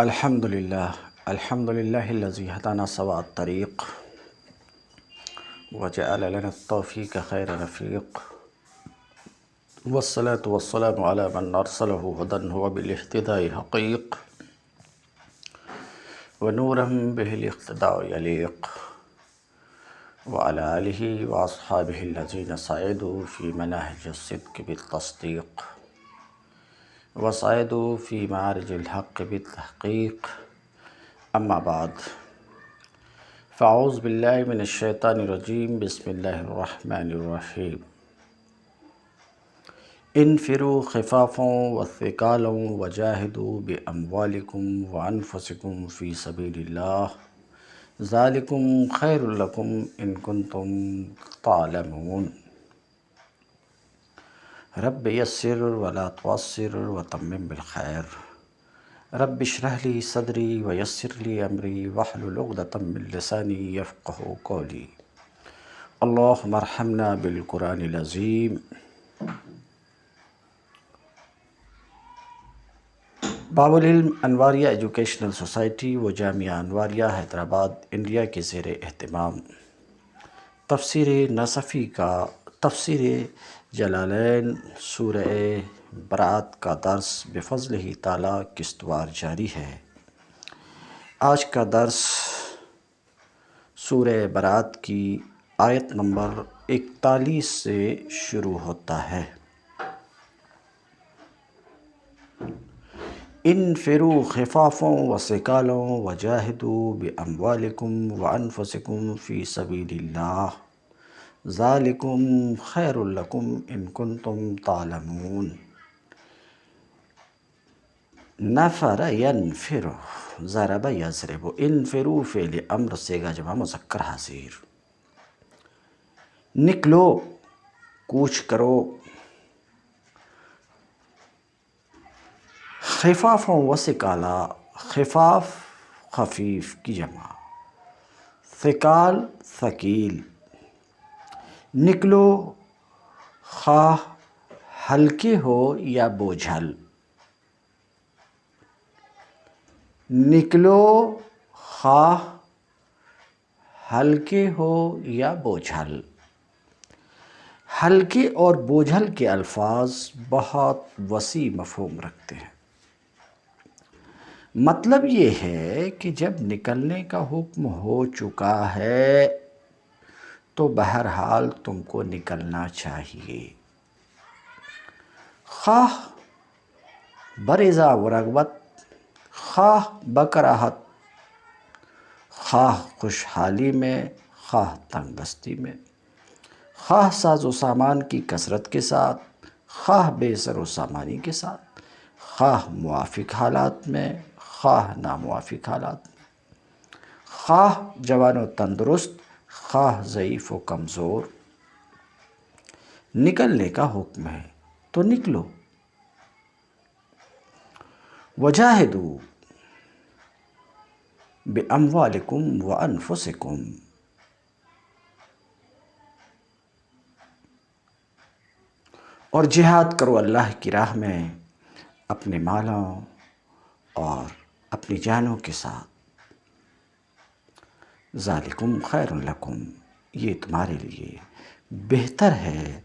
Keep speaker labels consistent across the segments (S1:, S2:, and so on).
S1: الحمد لله الذي هدانا سواء الطريق وجعل لنا التوفيق خير رفيق، والصلاة والسلام على من أرسله هدى هو بالاهتداء حقيق، ونورا به الاقتداء يليق، وعلى آله وأصحابه الذين سعدوا في مناهج الصدق بالتصديق، وصعدوا في معارج الحق بالتحقيق. اما بعد، فاعوذ باللہ من الشیطان الرجیم، بسم اللہ الرحمن الرحیم۔ انفروا خفافا وثقالا وجاہدوا باموالکم وانفسکم فی سبیل اللہ، ذالکم خیر لکم ان کنتم تعلمون۔ رب یسر ولا تعسر وتمم بالخیر، رب اشرح لی صدری ویسر لی امری واحلل عقدۃ من لسانی یفقہوا قولی۔ اللہم ارحمنا بالقرآن العظیم۔ باب العلم انواریہ ایجوکیشنل سوسائٹی و جامعہ انواریہ حیدرآباد انڈیا کے زیر اہتمام تفسیر نصفی کا تفسیر جلالین سورہ برات کا درس بفضلہ تعالی قسطوار جاری ہے۔ آج کا درس سورہ برات کی آیت نمبر 41 سے شروع ہوتا ہے۔ انفروا خفافا وثقالا وجاہدوا باموالکم وانفسکم فی سبیل اللہ، ذالکم خیر لکم ان کنتم تعلمون۔ نفر ینفر، ضرب یضرب، انفروا فعل امر صیغہ جمع مذکر حاضر۔ نکلو، کوچ کرو۔ خفاف و ثقالا، خفاف خفیف کی جمع، ثقال ثقیل۔ نکلو خواہ ہلکے ہو یا بوجھل، نکلو خواہ ہلکے ہو یا بوجھل۔ ہلکے اور بوجھل کے الفاظ بہت وسیع مفہوم رکھتے ہیں۔ مطلب یہ ہے کہ جب نکلنے کا حکم ہو چکا ہے تو بہرحال تم کو نکلنا چاہیے، خواہ برضا و رغبت، خواہ بکراہت، خواہ خوشحالی میں، خواہ تنگ دستی میں، خواہ ساز و سامان کی کثرت کے ساتھ، خواہ بے سر و سامانی کے ساتھ، خواہ موافق حالات میں، خواہ ناموافق حالات میں، خواہ جوان و تندرست، خواہ ضعیف و کمزور، نکلنے کا حکم ہے تو نکلو۔ وجاہدوا باموالکم وانفسکم، اور جہاد کرو اللہ کی راہ میں اپنے مالوں اور اپنی جانوں کے ساتھ۔ ذالکم خیر لکم، یہ تمہارے لیے بہتر ہے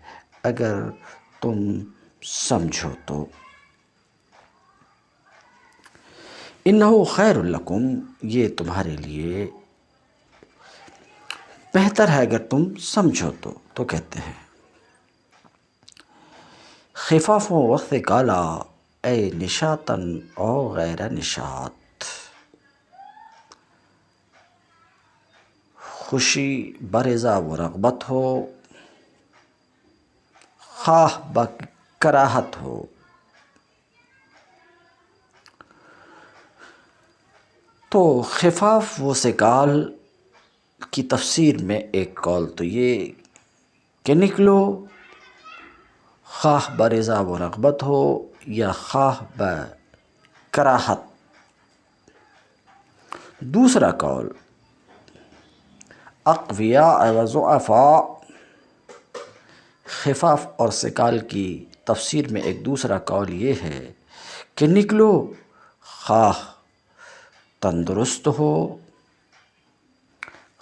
S1: اگر تم سمجھو تو۔ انہو خیر لکم، یہ تمہارے لیے بہتر ہے اگر تم سمجھو تو کہتے ہیں خفاف و ثقالا اے نشاطاً او غیر نشاط، خوشی برضا و رغبت ہو، خواہ بکراہت ہو۔ تو خفاف و ثقال کی تفسیر میں ایک قول تو یہ کہ نکلو خواہ برضا و رغبت ہو یا خواہ بکراہت۔ دوسرا قول اقویاء و ضعفاء، خفاف اور ثقال کی تفسیر میں ایک دوسرا قول یہ ہے کہ نکلو خواہ تندرست ہو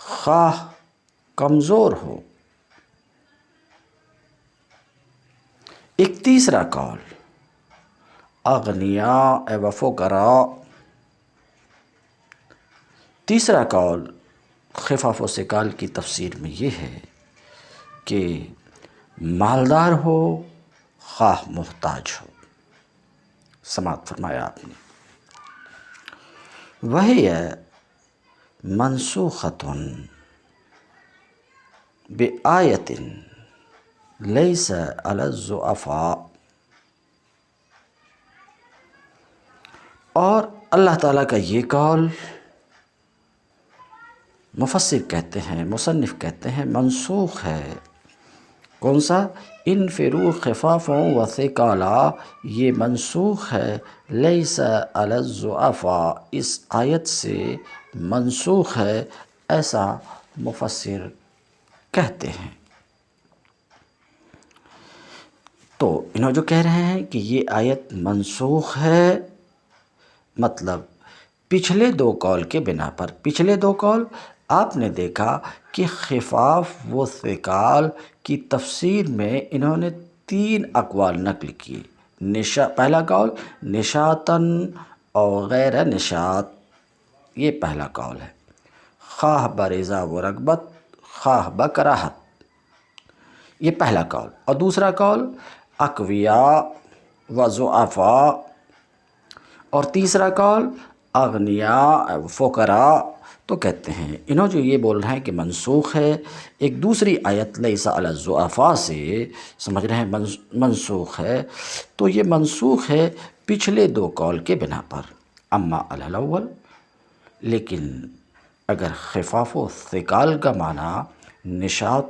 S1: خواہ کمزور ہو۔ ایک تیسرا قول اغنیاء و فقراء، تیسرا قول خفاف و ثقال کی تفسیر میں یہ ہے کہ مالدار ہو خواہ محتاج ہو۔ سماعت فرمایا آپ نے۔ وہی منسوخۃ بآیۃ لیس علی الضعفاء، اور اللہ تعالیٰ کا یہ قول مفسر کہتے ہیں، مصنف کہتے ہیں منسوخ ہے۔ کون سا؟ انفروا خفافا و ثقالا، یہ منسوخ ہے لیس علی الضعفاء، اس آیت سے منسوخ ہے، ایسا مفسر کہتے ہیں۔ تو انہوں جو کہہ رہے ہیں کہ یہ آیت منسوخ ہے، مطلب پچھلے دو قول کے بنا پر۔ پچھلے دو قول آپ نے دیکھا کہ خفاف و ثقال کی تفسیر میں انہوں نے 3 اقوال نقل کیے۔ پہلا قول نشاطاً اور غیر نشاط، یہ پہلا قول ہے، خواہ برضا و رغبت خواہ بکراہت، یہ پہلا قول۔ اور دوسرا قول اقویاء و ضعفاء، اور تیسرا قول اغنیاء فقراء۔ تو کہتے ہیں انہوں جو یہ بول رہے ہیں کہ منسوخ ہے، ایک دوسری آیت لیس علی الضعفاء سے سمجھ رہے ہیں منسوخ ہے، تو یہ منسوخ ہے پچھلے دو قول کے بنا پر۔ اما علی الاول، لیکن اگر خفاف و ثقال کا معنی نشاط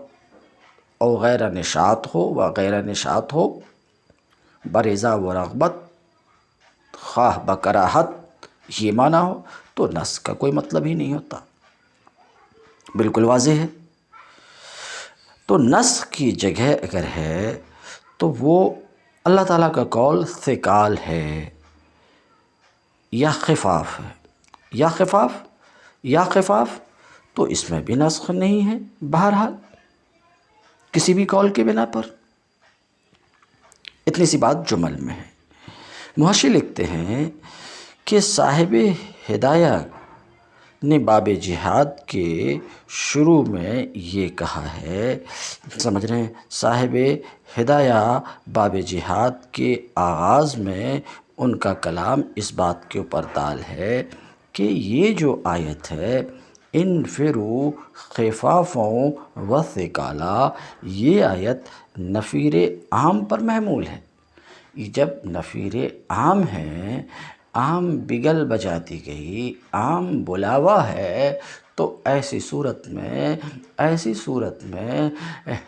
S1: اور غیر نشاط ہو و غیر نشاط ہو، برضا و رغبت خواہ بکراہت، یہ معنی ہو، تو نص کا کوئی مطلب ہی نہیں ہوتا، بالکل واضح ہے۔ تو نص کی جگہ اگر ہے تو وہ اللہ تعالیٰ کا قول ثقال ہے یا خفاف ہے، یا خفاف، تو اس میں بھی نسخ نہیں ہے بہرحال کسی بھی قول کے بنا پر۔ اتنی سی بات جمل میں ہے۔ محشی لکھتے ہیں کہ صاحب ہدایہ نے باب جہاد کے شروع میں یہ کہا ہے، سمجھ رہے ہیں، صاحب ہدایہ باب جہاد کے آغاز میں ان کا کلام اس بات کے اوپر دال ہے کہ یہ جو آیت ہے انفروا خفافا و ثقالا، یہ آیت نفیر عام پر محمول ہے۔ جب نفیر عام ہے، عام بگل بجا دی گئی، عام بلاوا ہے، تو ایسی صورت میں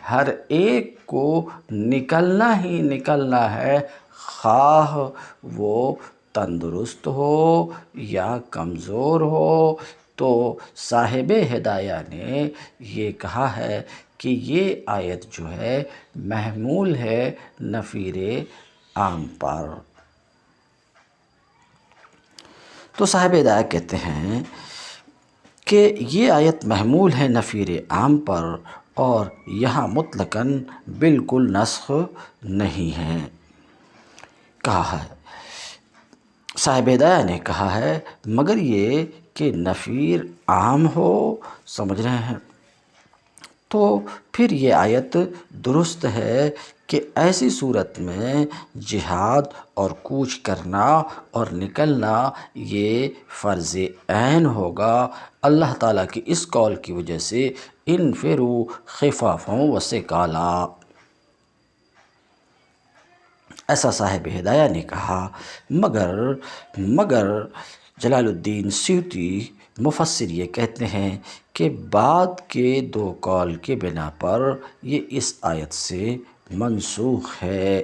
S1: ہر ایک کو نکلنا ہی نکلنا ہے، خواہ وہ تندرست ہو یا کمزور ہو۔ تو صاحب ہدایہ نے یہ کہا ہے کہ یہ آیت جو ہے محمول ہے نفیر عام پر۔ تو صاحب ہدایہ کہتے ہیں کہ یہ آیت محمول ہے نفیر عام پر، اور یہاں مطلقاً بالکل نسخ نہیں ہے۔ کہا ہے صاحب ہدایہ نے کہا ہے مگر یہ کہ نفیر عام ہو، سمجھ رہے ہیں، تو پھر یہ آیت درست ہے کہ ایسی صورت میں جہاد اور کوچ کرنا اور نکلنا یہ فرض عین ہوگا اللہ تعالیٰ کی اس قول کی وجہ سے، انفروا خفافا و ثقالا، ایسا صاحب ہدایہ نے کہا۔ مگر جلال الدین سیوطی مفسر یہ کہتے ہیں کہ بعد کے دو قول کے بنا پر یہ اس آیت سے منسوخ ہے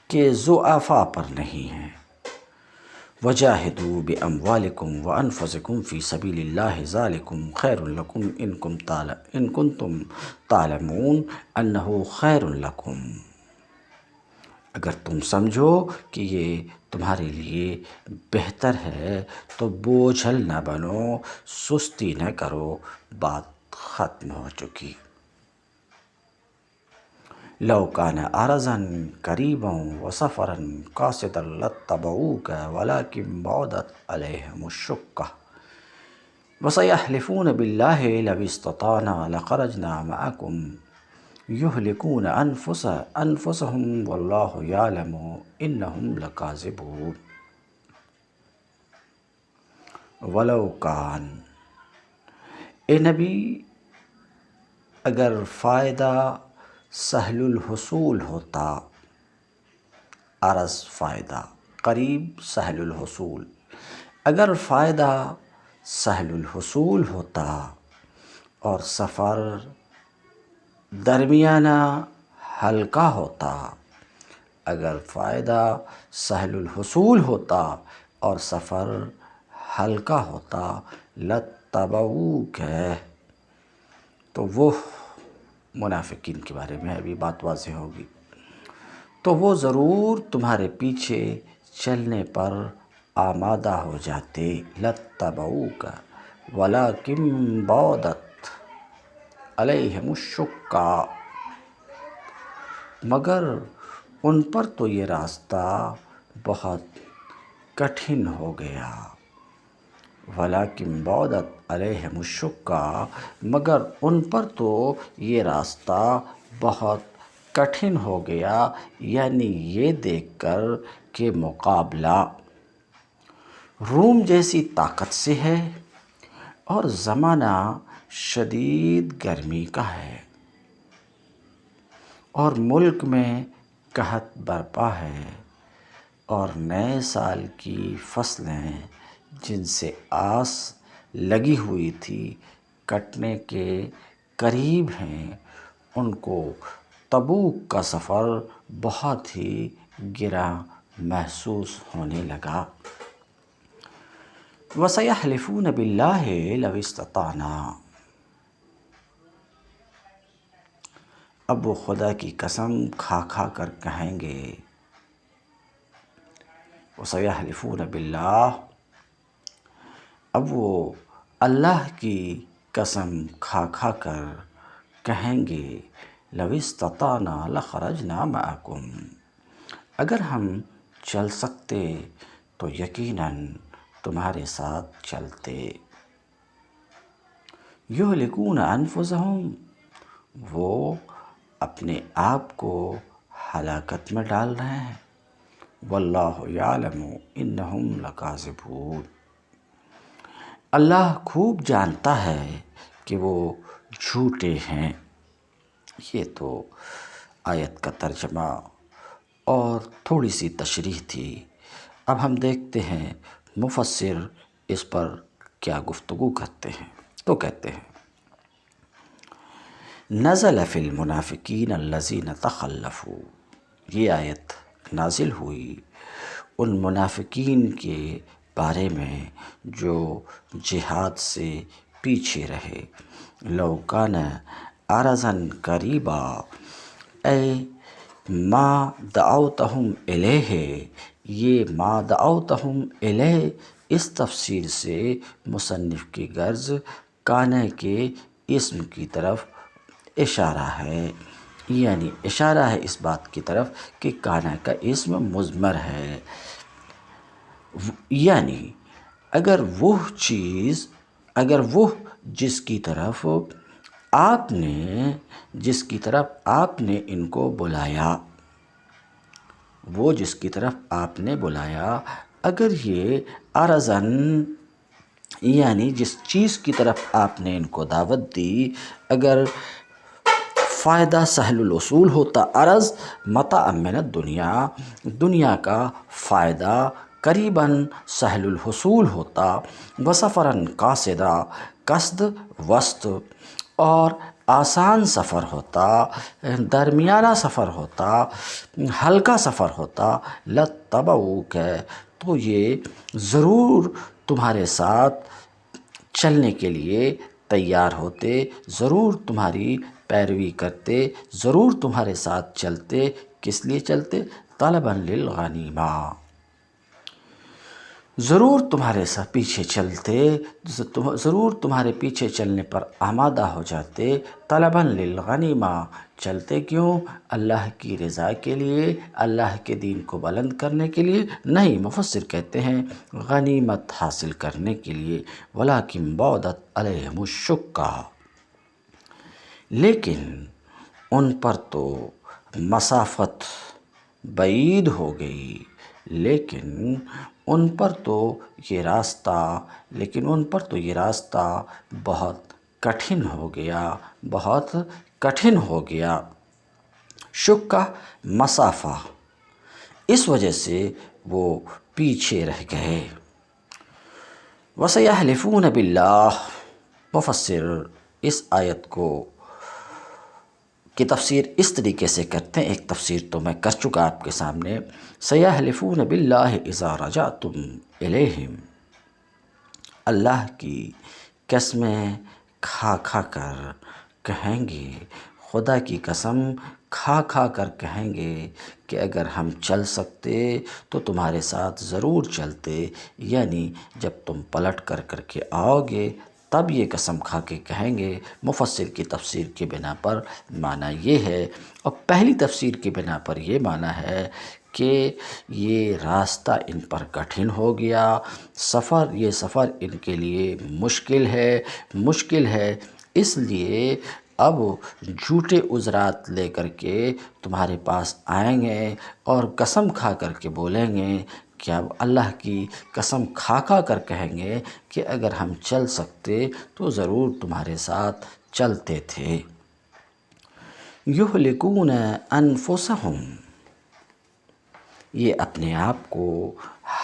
S1: کہ ضعفاء پر نہیں ہے۔ وَجَاهِدُوا بِأَمْوَالِكُمْ وَأَنفُسِكُمْ فِي سَبِيلِ اللَّهِ ذَلِكُمْ خَيْرٌ لَكُمْ إِن كُنتُمْ تَعْلَمُونَ أَنَّهُ خَيْرٌ لَكُمْ، اگر تم سمجھو کہ یہ تمہارے لیے بہتر ہے، تو بوجھل نہ بنو، سستی نہ کرو، بات ختم ہو چکی۔ لو کان عرضا قریبا وسفرا قاصدا لاتبعوک ولکن بعدت علیہم الشقہ وسیحلفون باللہ لو استطعنا لخرجنا معکم یہلکون انفسہم واللہ یعلم انہم لکاذبون۔ ولو کان، اے نبی اگر فائدہ سہل الحصول ہوتا، عرض فائدہ، قریب سہل الحصول، اگر فائدہ سہل الحصول ہوتا اور سفر درمیانہ ہلکا ہوتا، اگر فائدہ سہل الحصول ہوتا اور سفر ہلکا ہوتا، لاتبعوک، تو وہ منافقین کے بارے میں ابھی بات واضح ہوگی، تو وہ ضرور تمہارے پیچھے چلنے پر آمادہ ہو جاتے، لاتبعوک ولکن بعدت علیہم الشقہ، مگر ان پر تو یہ راستہ بہت کٹھن ہو گیا، ولیکن بعدت علیہم الشقہ، مگر ان پر تو یہ راستہ بہت کٹھن ہو گیا، یعنی یہ دیکھ کر کہ مقابلہ روم جیسی طاقت سے ہے اور زمانہ شدید گرمی کا ہے اور ملک میں قحط برپا ہے، اور نئے سال کی فصلیں جن سے آس لگی ہوئی تھی کٹنے کے قریب ہیں، ان کو تبوک کا سفر بہت ہی گراں محسوس ہونے لگا۔ وَسَيَحْلِفُونَ بِاللَّهِ لَوِ اسْتَطَعْنَا، اب وہ خدا کی قسم کھا کھا کر کہیں گے، وَسَيَحْلِفُونَ بِاللَّهِ، اب وہ اللہ کی قسم کھا کھا کر کہیں گے، لَوِ اسْتَطَعْنَا لَخَرَجْنَا مَعَكُمْ، اگر ہم چل سکتے تو یقیناً تمہارے ساتھ چلتے۔ یہلکون انفسہم، وہ اپنے آپ کو ہلاکت میں ڈال رہے ہیں، واللہ یعلم انہم لکاذبون، اللہ خوب جانتا ہے کہ وہ جھوٹے ہیں۔ یہ تو آیت کا ترجمہ اور تھوڑی سی تشریح تھی۔ اب ہم دیکھتے ہیں مفسر اس پر کیا گفتگو کرتے ہیں، تو کہتے ہیں، نزل فی المنافقین الذین تخلفوا، یہ آیت نازل ہوئی ان منافقین کے بارے میں جو جہاد سے پیچھے رہے۔ لو کان عرضا قریبا، اے ما دعوتہم الیہ، یہ ما دعوتہم الیہ اس تفسیر سے مصنف کی غرض کانے کے اسم کی طرف اشارہ ہے، یعنی اشارہ ہے اس بات کی طرف کہ کانا کا اسم مضمر ہے، یعنی اگر وہ چیز، اگر وہ جس کی طرف آپ نے ان کو بلایا، وہ جس کی طرف آپ نے بلایا، اگر یہ عرضاً، یعنی جس چیز کی طرف آپ نے ان کو دعوت دی، اگر فائدہ سہل الوصول ہوتا، عرض متاع من الدنیا، دنیا کا فائدہ قریباً سہل الحصول ہوتا، وسفراً قاصدا، قصد وسط اور آسان سفر ہوتا، درمیانہ سفر ہوتا، ہلکا سفر ہوتا، لاتبعوک، تو یہ ضرور تمہارے ساتھ چلنے کے لیے تیار ہوتے، ضرور تمہاری پیروی کرتے، ضرور تمہارے ساتھ چلتے۔ کس لیے چلتے؟ طلباً للغنیمہ، ضرور تمہارے ساتھ پیچھے چلتے، ضرور تمہارے پیچھے چلنے پر آمادہ ہو جاتے، طلبا للغنیمہ، چلتے کیوں؟ اللہ کی رضا کے لیے، اللہ کے دین کو بلند کرنے کے لیے نہیں، مفسر کہتے ہیں غنیمت حاصل کرنے کے لیے، وَلَٰكِن بَعُدَتْ عَلَيْهِمُ الشُّقَّةُ، لیکن ان پر تو مسافت بعید ہو گئی، لیکن ان پر تو یہ راستہ بہت کٹھن ہو گیا، بہت کٹھن ہو گیا۔ شقہ مسافہ، اس وجہ سے وہ پیچھے رہ گئے۔ وَسَيَحْلِفُونَ بِاللَّهِ، مفسر اس آیت کی تفسیر اس طریقے سے کرتے ہیں، ایک تفسیر تو میں کر چکا آپ کے سامنے، سَيَحْلِفُونَ بِاللَّهِ إِذَا رَجَعْتُمْ إِلَيْهِمْ، اللہ کی قسمیں کھا کھا کر کہیں گے، خدا کی قسم کھا کھا کر کہیں گے کہ اگر ہم چل سکتے تو تمہارے ساتھ ضرور چلتے، یعنی جب تم پلٹ کر کے آؤ گے تب یہ قسم کھا کے کہیں گے۔ مفسر کی تفسیر کی بنا پر معنی یہ ہے، اور پہلی تفسیر کی بنا پر یہ معنی ہے کہ یہ راستہ ان پر کٹھن ہو گیا، یہ سفر ان کے لیے مشکل ہے، اس لیے اب جھوٹے عذرات لے کر کے تمہارے پاس آئیں گے اور قسم کھا کر کے بولیں گے کہ اب اللہ کی قسم کھا کر کہیں گے کہ اگر ہم چل سکتے تو ضرور تمہارے ساتھ چلتے تھے۔ یہلکون انفسہم، یہ اپنے آپ کو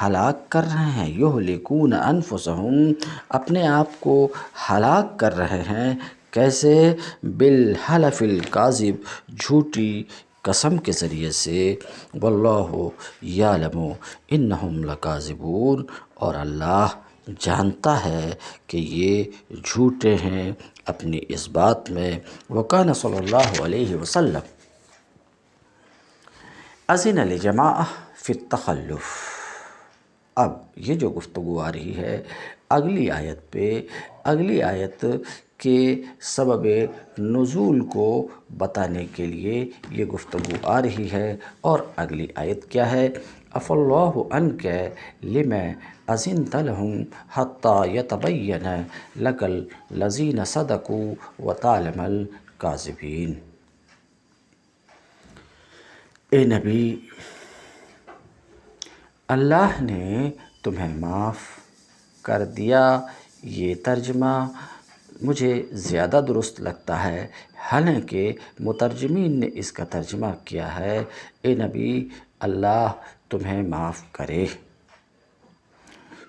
S1: ہلاک کر رہے ہیں، یہلکون انفسہم، اپنے آپ کو ہلاک کر رہے ہیں، کیسے؟ بالحلف الکاذب، جھوٹی قسم کے ذریعے سے، واللہ یعلم انہم لکاذبون، اور اللہ جانتا ہے کہ یہ جھوٹے ہیں اپنی اس بات میں۔ وکان صلی اللہ علیہ وسلم اذن لجماعہ فی التخلف، اب یہ جو گفتگو آ رہی ہے اگلی آیت کے سبب نزول کو بتانے کے لیے یہ گفتگو آ رہی ہے، اور اگلی آیت کیا ہے؟ عفی اللہ عنک لما اذنت لہم حتی یتبین لک الذین صدقوا وتعلم الکاذبین۔ اے نبی، اللہ نے تمہیں معاف کر دیا، یہ ترجمہ مجھے زیادہ درست لگتا ہے، حالانکہ مترجمین نے اس کا ترجمہ کیا ہے اے نبی اللہ تمہیں معاف کرے،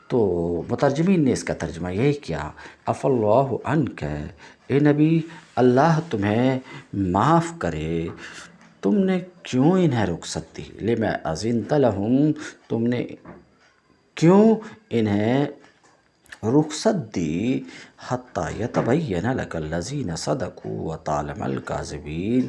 S1: تو مترجمین نے اس کا ترجمہ یہی کیا، عفی اللہ عنک، اے نبی اللہ تمہیں معاف کرے، تم نے کیوں انہیں رخصت دی؟ لما اذنت لہم، تم نے کیوں انہیں رخصت دی؟ حتی یتبین لک الذین صدقوا وتعلم الکاذبین،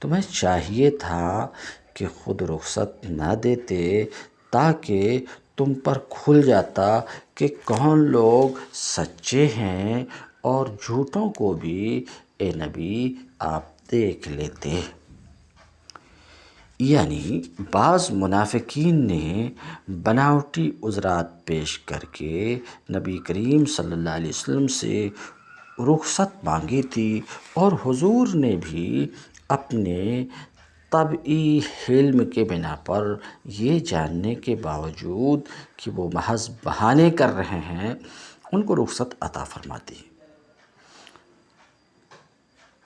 S1: تمہیں چاہیے تھا کہ خود رخصت نہ دیتے تاکہ تم پر کھل جاتا کہ کون لوگ سچے ہیں، اور جھوٹوں کو بھی اے نبی آپ دیکھ لیتے۔ یعنی بعض منافقین نے بناوٹی عذرات پیش کر کے نبی کریم صلی اللہ علیہ وسلم سے رخصت مانگی تھی، اور حضور نے بھی اپنے طبعی حلم کے بنا پر یہ جاننے کے باوجود کہ وہ محض بہانے کر رہے ہیں ان کو رخصت عطا فرما دی۔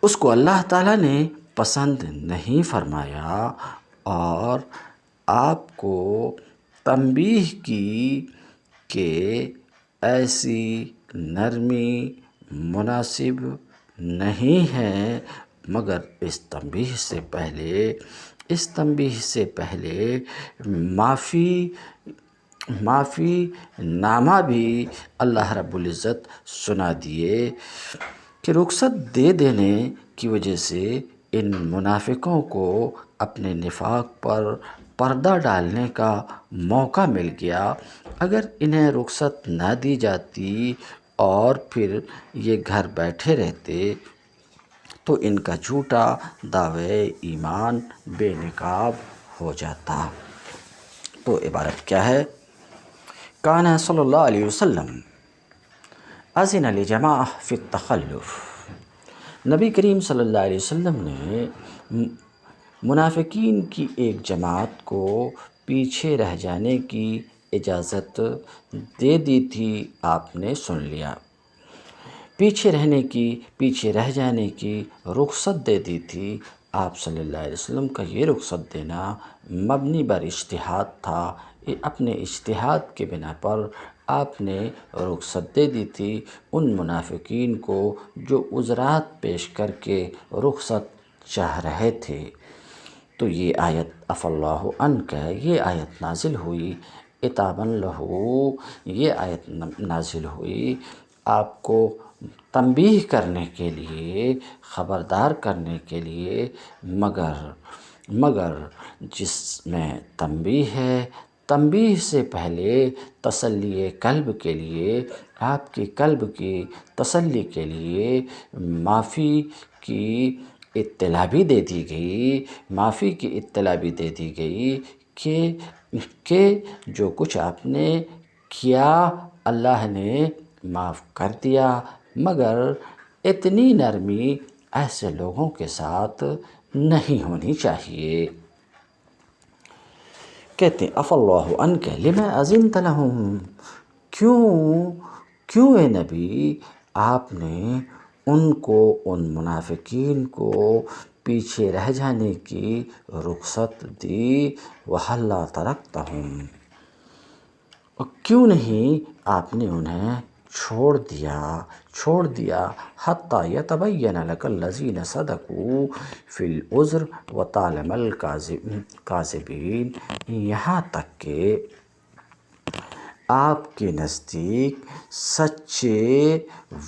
S1: اس کو اللہ تعالیٰ نے پسند نہیں فرمایا اور آپ کو تنبیہ کی کہ ایسی نرمی مناسب نہیں ہے، مگر اس تنبیہ سے پہلے معافی نامہ بھی اللہ رب العزت سنا دیے کہ رخصت دے دینے کی وجہ سے ان منافقوں کو اپنے نفاق پر پردہ ڈالنے کا موقع مل گیا، اگر انہیں رخصت نہ دی جاتی اور پھر یہ گھر بیٹھے رہتے تو ان کا جھوٹا دعوی ایمان بے نقاب ہو جاتا۔ تو عبارت کیا ہے؟ کان صلی اللہ علیہ وسلم اذن لجماعہ فی التخلف، نبی کریم صلی اللہ علیہ وسلم نے منافقین کی ایک جماعت کو پیچھے رہ جانے کی اجازت دے دی تھی، آپ نے سن لیا۔ پیچھے رہ جانے کی رخصت دے دی تھی۔ آپ صلی اللہ علیہ وسلم کا یہ رخصت دینا مبنی بر اجتہاد تھا، اپنے اجتہاد کے بنا پر آپ نے رخصت دے دی تھی ان منافقین کو جو عذرات پیش کر کے رخصت چاہ رہے تھے۔ تو یہ آیت عفی اللہ عنک، یہ آیت نازل ہوئی عتابًا لہو، یہ آیت نازل ہوئی آپ کو تنبیہ کرنے کے لیے، خبردار کرنے کے لیے، مگر جس میں تنبیہ ہے، تنبیہ سے پہلے تسلی قلب کے لیے، آپ کے قلب کی تسلی کے لیے معافی کی اطلاع بھی دے دی گئی، کہ جو کچھ آپ نے کیا اللہ نے معاف کر دیا، مگر اتنی نرمی ایسے لوگوں کے ساتھ نہیں ہونی چاہیے۔ کہتے ہیں عفی اللہ عنک لما اذنت لہم، کیوں اے نبی آپ نے ان منافقین کو پیچھے رہ جانے کی رخصت دی، وَهَلَّا تَرَكْتَهُمْ، اور کیوں نہیں آپ نے انہیں چھوڑ دیا حَتَّى يَتَبَيَّنَ لَكَ الَّذِينَ صَدَقُوا فِي الْعُذْرِ وَتَعْلَمَ الْكَاذِبِينَ، یہاں تک کہ آپ کے نزدیک سچے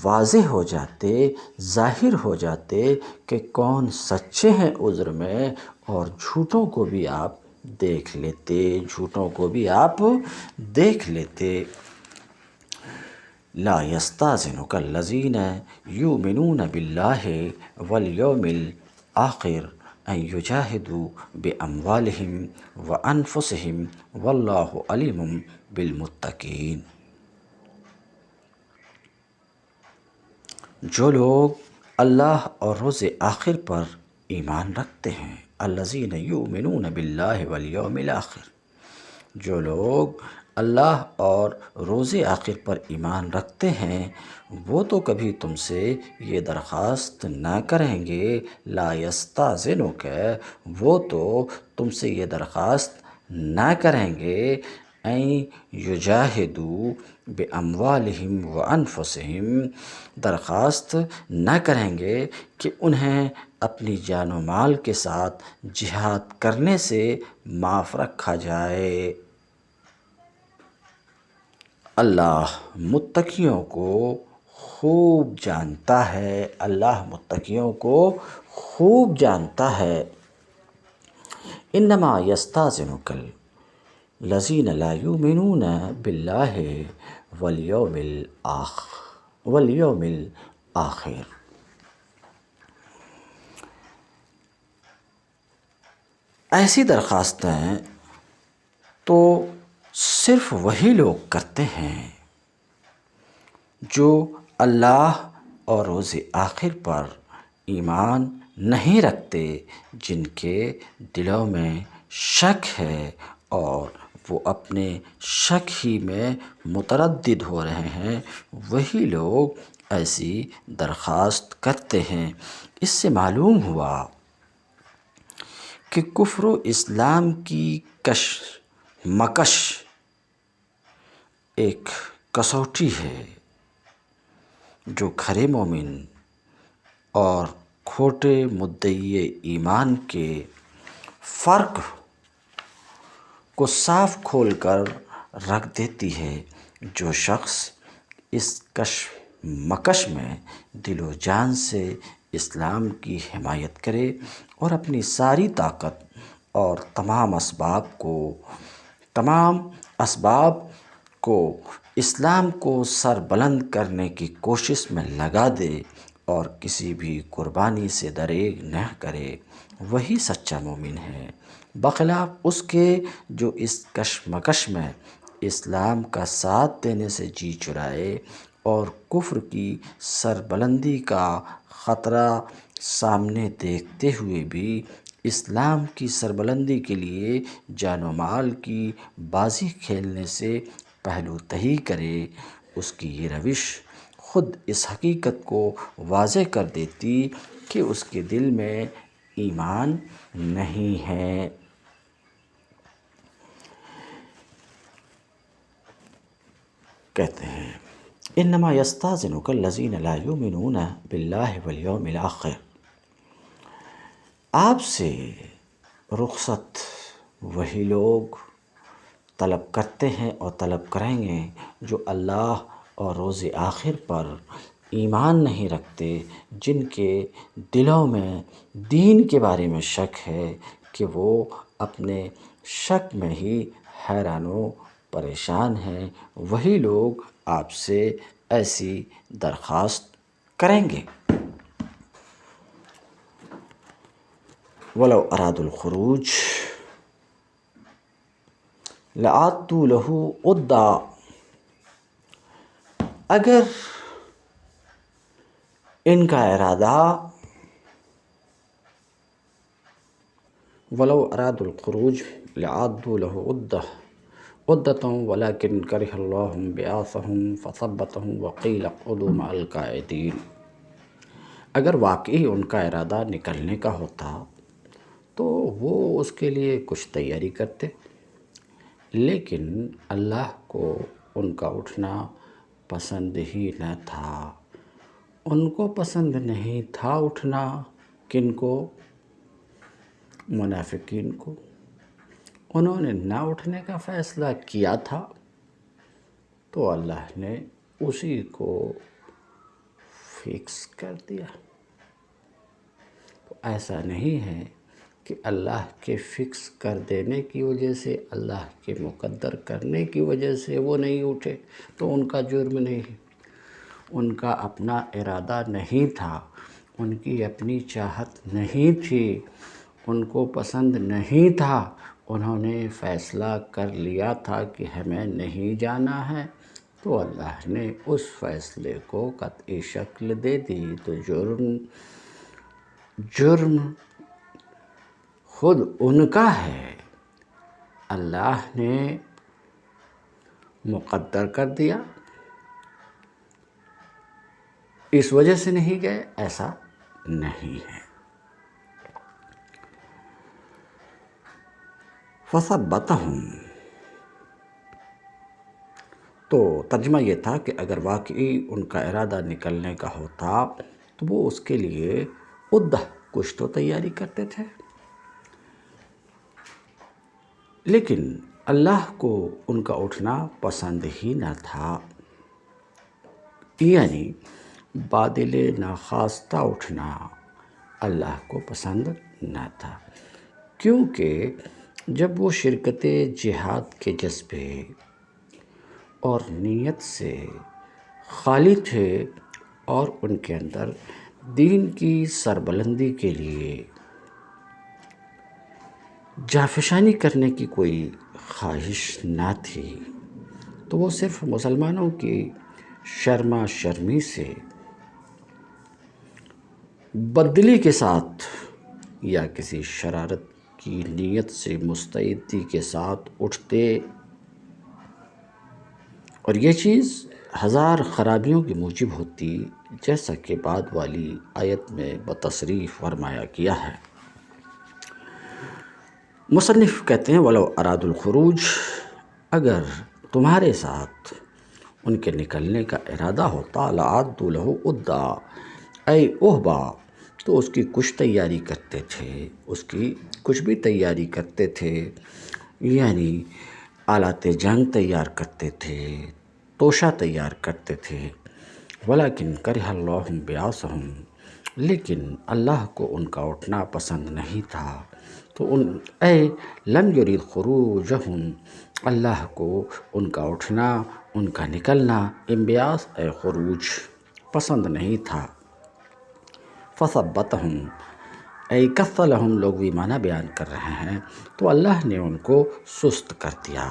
S1: واضح ہو جاتے، ظاہر ہو جاتے کہ کون سچے ہیں عذر میں، اور جھوٹوں کو بھی آپ دیکھ لیتے۔ لا يستأذنك الذين يؤمنون بالله واليوم الآخر أن يجاهدوا بأموالهم وأنفسهم والله عليم بالمتقين، جو لوگ اللہ اور روز آخر پر ایمان رکھتے ہیں، الذین یؤمنون باللہ والیوم الآخر، جو لوگ اللہ اور روز آخر پر ایمان رکھتے ہیں، وہ تو کبھی تم سے یہ درخواست نہ کریں گے، لا یستأذنک، وہ تو تم سے یہ درخواست نہ کریں گے، ان یجاہدوا باموالہم وانفسہم، درخواست نہ کریں گے کہ انہیں اپنی جان و مال کے ساتھ جہاد کرنے سے معاف رکھا جائے۔ اللہ متقیوں کو خوب جانتا ہے، انما یستأذنک الذین لا یؤمنون باللہ والیوم الآخر، ایسی درخواستیں تو صرف وہی لوگ کرتے ہیں جو اللہ اور روز آخر پر ایمان نہیں رکھتے، جن کے دلوں میں شک ہے اور وہ اپنے شک ہی میں متردد ہو رہے ہیں، وہی لوگ ایسی درخواست کرتے ہیں۔ اس سے معلوم ہوا کہ کفر و اسلام کی کشمکش ایک کسوٹی ہے جو کھرے مومن اور کھوٹے مدعی ایمان کے فرق کو صاف کھول کر رکھ دیتی ہے۔ جو شخص اس کشمکش میں دل و جان سے اسلام کی حمایت کرے اور اپنی ساری طاقت اور تمام اسباب کو اسلام کو سر بلند کرنے کی کوشش میں لگا دے اور کسی بھی قربانی سے دریغ نہ کرے، وہی سچا مومن ہے، بخلاف اس کے جو اس کشمکش میں اسلام کا ساتھ دینے سے جی چرائے اور کفر کی سربلندی کا خطرہ سامنے دیکھتے ہوئے بھی اسلام کی سربلندی کے لیے جان و مال کی بازی کھیلنے سے پہلو تہی کرے۔ اس کی یہ روش خود اس حقیقت کو واضح کر دیتی کہ اس کے دل میں ایمان نہیں ہے۔ کہتے ہیں انما یستاذنک الذین لا یؤمنون باللہ والیوم الآخر، آپ سے رخصت وہی لوگ طلب کرتے ہیں اور طلب کریں گے جو اللہ اور روز آخر پر ایمان نہیں رکھتے، جن کے دلوں میں دین کے بارے میں شک ہے کہ وہ اپنے شک میں ہی حیران و پریشان ہیں، وہی لوگ آپ سے ایسی درخواست کریں گے۔ وَلَوْ أَرَادُوا الْخُرُوجَ لَأَعَدُّوا لَهُ عُدَّةً، اگر ان کا ارادہ وَلَوْ أَرَادُوا الْخُرُوجَ لَأَعَدُّوا لَهُ عُدَّةً وَلَكِنْ كَرِهَ اللَّهُ بِعَاثَهُمْ فَثَبَّتَهُمْ وَقِيلَ اقْعُدُوا مَعَ الْقَاعِدِينَ، اگر واقعی ان کا ارادہ نکلنے کا ہوتا تو وہ اس کے لیے کچھ تیاری کرتے، لیکن اللہ کو ان کا اٹھنا پسند ہی نہ تھا۔ ان کو پسند نہیں تھا اٹھنا، کن کو؟ منافقین کو۔ انہوں نے نہ اٹھنے کا فیصلہ کیا تھا تو اللہ نے اسی کو فکس کر دیا۔ تو ایسا نہیں ہے کہ اللہ کے فکس کر دینے کی وجہ سے، اللہ کے مقدر کرنے کی وجہ سے وہ نہیں اٹھے تو ان کا جرم نہیں ہے۔ ان کا اپنا ارادہ نہیں تھا، ان کی اپنی چاہت نہیں تھی، ان کو پسند نہیں تھا، انہوں نے فیصلہ کر لیا تھا کہ ہمیں نہیں جانا ہے تو اللہ نے اس فیصلے کو قطعی شکل دے دی۔ تو جرم خود ان کا ہے، اللہ نے مقدر کر دیا، اس وجہ سے نہیں گئے، ایسا نہیں ہے۔ فَثَبَّتَهُمْ، تو ترجمہ یہ تھا کہ اگر واقعی ان کا ارادہ نکلنے کا ہوتا تو وہ اس کے لیے کچھ تو تیاری کرتے تھے، لیکن اللہ کو ان کا اٹھنا پسند ہی نہ تھا، یعنی بادل ناخواستہ اٹھنا اللہ کو پسند نہ تھا، کیونکہ جب وہ شرکت جہاد کے جذبے اور نیت سے خالی تھے اور ان کے اندر دین کی سربلندی کے لیے جافشانی کرنے کی کوئی خواہش نہ تھی، تو وہ صرف مسلمانوں کی شرما شرمی سے بددلی کے ساتھ یا کسی شرارت کی نیت سے مستعدی کے ساتھ اٹھتے، اور یہ چیز ہزار خرابیوں کی موجب ہوتی، جیسا کہ بعد والی آیت میں بتصریح فرمایا گیا ہے۔ مصنف کہتے ہیں وَلَوْ أَرَادُوا الْخُرُوجَ، اگر تمہارے ساتھ ان کے نکلنے کا ارادہ ہوتا، لَأَعَدُّوا لَهُ عُدَّةً أي أُهْبَةً، تو اس کی کچھ تیاری کرتے تھے، اس کی کچھ بھی تیاری کرتے تھے، یعنی آلات جنگ تیار کرتے تھے، توشہ تیار کرتے تھے۔ وَلَكِنْ كَرِهَ اللَّهُ بِعَاثَهُمْ، لیکن اللہ کو ان کا اٹھنا پسند نہیں تھا، تو اے لم یرید خروجہم، اللہ کو ان کا اٹھنا، ان کا نکلنا، انبیاس اے خروج پسند نہیں تھا۔ فثبتہم اے کثلہم، لوگ بھی معنی بیان کر رہے ہیں، تو اللہ نے ان کو سست کر دیا۔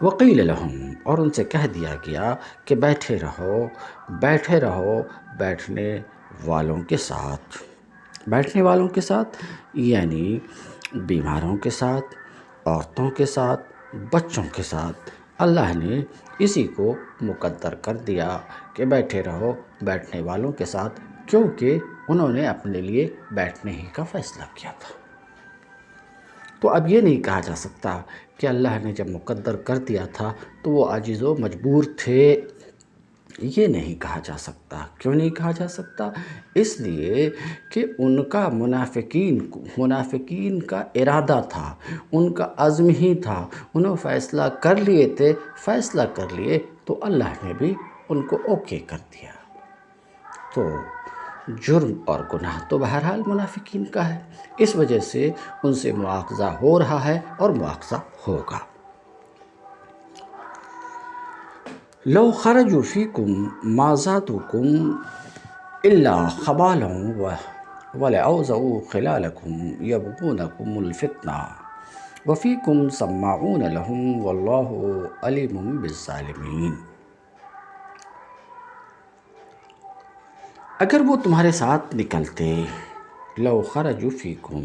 S1: وقیل لہم، اور ان سے کہہ دیا گیا کہ بیٹھے رہو، بیٹھے رہو بیٹھنے والوں کے ساتھ۔ بیٹھنے والوں کے ساتھ یعنی بیماروں کے ساتھ، عورتوں کے ساتھ، بچوں کے ساتھ۔ اللہ نے اسی کو مقدر کر دیا کہ بیٹھے رہو بیٹھنے والوں کے ساتھ، کیونکہ انہوں نے اپنے لیے بیٹھنے ہی کا فیصلہ کیا تھا۔ تو اب یہ نہیں کہا جا سکتا کہ اللہ نے جب مقدر کر دیا تھا تو وہ عاجز و مجبور تھے، یہ نہیں کہا جا سکتا۔ کیوں نہیں کہا جا سکتا؟ اس لیے کہ ان کا منافقین کا ارادہ تھا، ان کا عزم ہی تھا، انہوں فیصلہ کر لیے تھے، فیصلہ کر لیے تو اللہ نے بھی ان کو اوکے کر دیا۔ تو جرم اور گناہ تو بہرحال منافقین کا ہے، اس وجہ سے ان سے مواخذہ ہو رہا ہے اور مواخذہ ہوگا۔ لو خرجوا فیکم ما زادوکم الا خبالا ولأوضعوا خلالکم یبغونکم الفتنہ وفیکم سماعون لهم واللہ علیم بالظالمین۔ اگر وہ تمہارے ساتھ نکلتے، لو خرجوا فیکم،